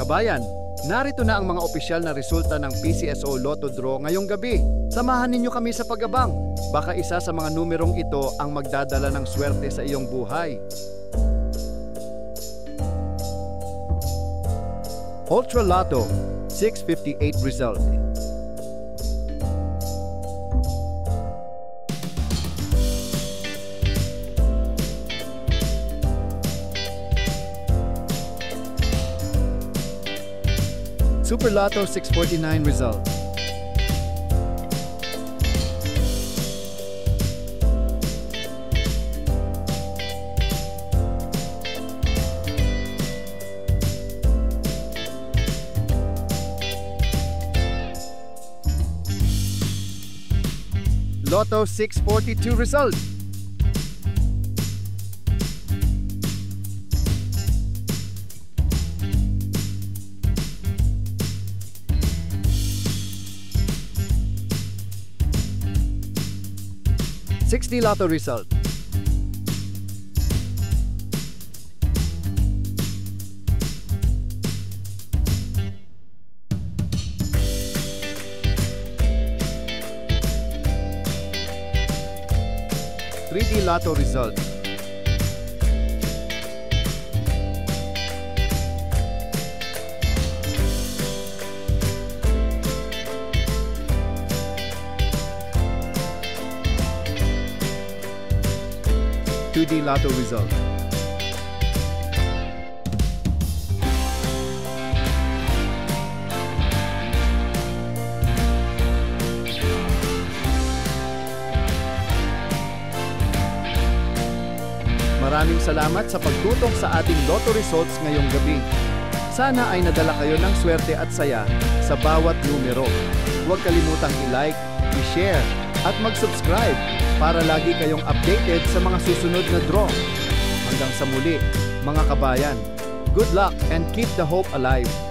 kabayan, narito na ang mga opisyal na resulta ng PCSO Lotto Draw ngayong gabi. Samahan ninyo kami sa pag-abang. Baka isa sa mga numerong ito ang magdadala ng swerte sa iyong buhay. Ultra Lotto 658 result. Super Lotto 649 result. Lotto 642 result. $60 Lotto result. $3D Lotto result. $2D Lotto result. Maraming salamat sa pagtutok sa ating Lotto results ngayong gabi. Sana ay nadala kayo ng swerte at saya sa bawat numero. Huwag kalimutang i-like, i-share, at mag-subscribe para lagi kayong updated sa mga susunod na draw. Hanggang sa muli, mga kabayan. Good luck and keep the hope alive!